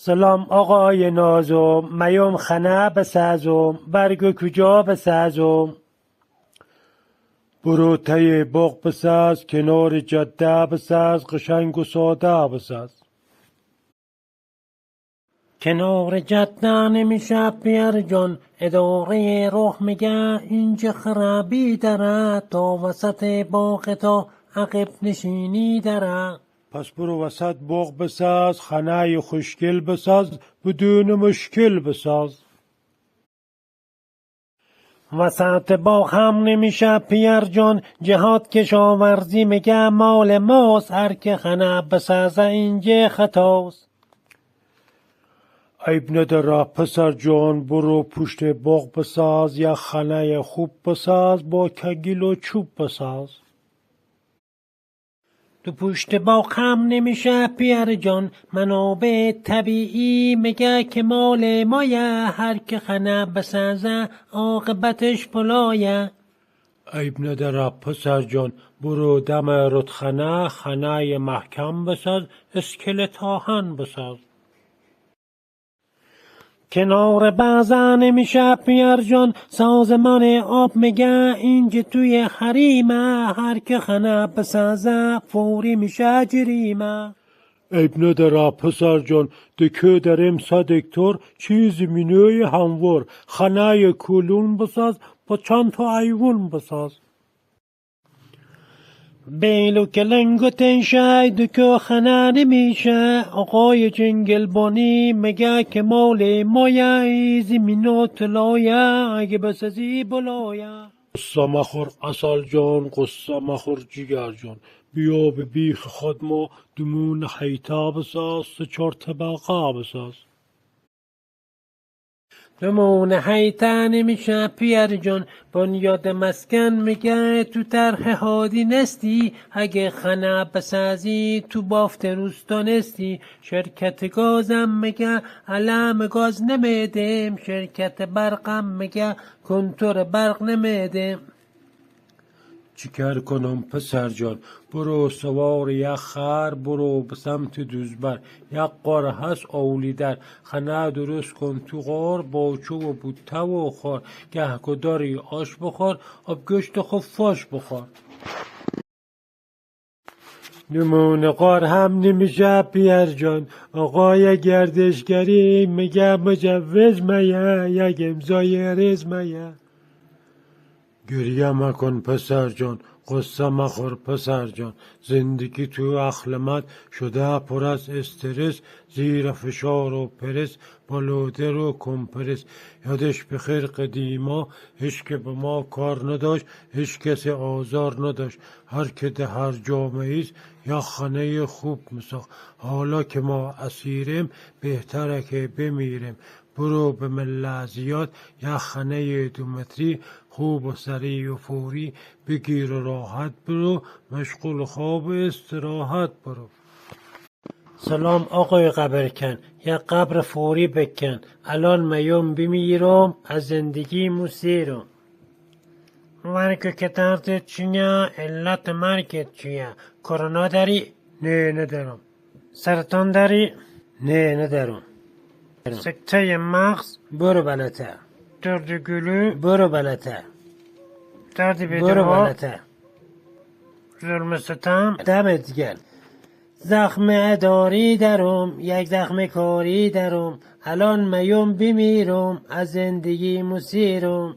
سلام آقای نازم، میم خنه بسازم، برگ کجا بسازم؟ برو تی باغ بساز، کنار جاده بساز، قشنگ و ساده بساز. کنار جاده نمیشه پیر جان، اداره راه میگه اینجا خرابی داره، تا وسط باغ تا عقب نشینی داره. پس برو وسط باغ بساز، خانه خوشگل بساز، بدون مشکل بساز. وسط باغ هم نمیشه پیر جان، جهاد کشاورزی میگه مال ماست، هر که خانه بسازه اینجا خطاست. عیب نداره پسر جان، برو پشت باغ بساز، یا خانه خوب بساز، با کگیل و چوب بساز. تو پشت باغ هم نمیشه پیر جان، منابع طبیعی میگه که مال مایه، هر که خانه بسازه عاقبتش بلایه. عیب نداره پسر جان، برو دم رودخانه، خانه محکم بساز، اسکلت آهن بساز. کنار بازا نمیشه پیر جان، سازمان آب میگه اینجا توی حریمه، هر که خانه بسازه فوری میشه جریمه. عیب نداره پسر جان، دکه داریم 100 هکتار، چیز مینوی هموار، خانه کلون بساز، با چند تا ایوون بساز. بیلو کلنگ و تنشای دکه خانه نمیشه، آقای جنگلبانی میگه که مال مایه، زمینو طلایه، اگه بسازی بلایه. قصه مخور اصل جان، قصه مخور جگر جان، بیا به بیخ خود ما دمون حیطه بساز، 3-4 طبقه بساز. دمون حیطه نمیشه پیر جان، بنیاد مسکن میگه تو طرح هادی نستی، اگه خانه بسازی تو بافت روستا نستی. شرکت گازم میگه علم گاز نمیدیم، شرکت برقم میگه کنتور برق نمیدیم. چیکار کنم پسر جان، برو سوار یک خر، برو به سمت دوزبر، یک قار هست اولی در، خانه درست کن تو غار، با چوب و بوته و خار، گه داری آش بخور، آب گشت خفاش بخور. نمونه قار هم نمیشه پیر جان، آقای گردشگری میگه مجوز میه، یک امضای رز میه. گریه مکن پسر جان، قصه مخور پسر جان، زندگی تو اخلمت شده پر از استرس، زیر فشار و پرس، بالودر و کمپرس. یادش بخیر قدیما، هیچ که به ما کار نداشت، هیچ کسی آزار نداشت، هر که ده هر جامعه است یا خانه خوب مساخت. حالا که ما اسیریم، بهتره که بمیریم. برو به مله زیاد، یا خانه 2 متری خوب و سریع و فوری بگیر و راحت برو، مشغول خواب استراحت برو. سلام آقای قبرکن، یک قبر فوری بکن، الان میم بمیرم، از زندگی مسیرم. مرگ که دردت چیه؟ علت مرگت چیه؟ کرونا داری؟ نه ندارم. سرطان داری؟ نه ندارم. سکته مغز؟ برو بلته. درد گلو؟ برو بلته. درد بدن؟ برو بلته. ظلم ستم؟ دمت گرم. زخم اداری دارم، یک زخم کاری دارم، الان میم بمیرم، از زندگی مسیرم.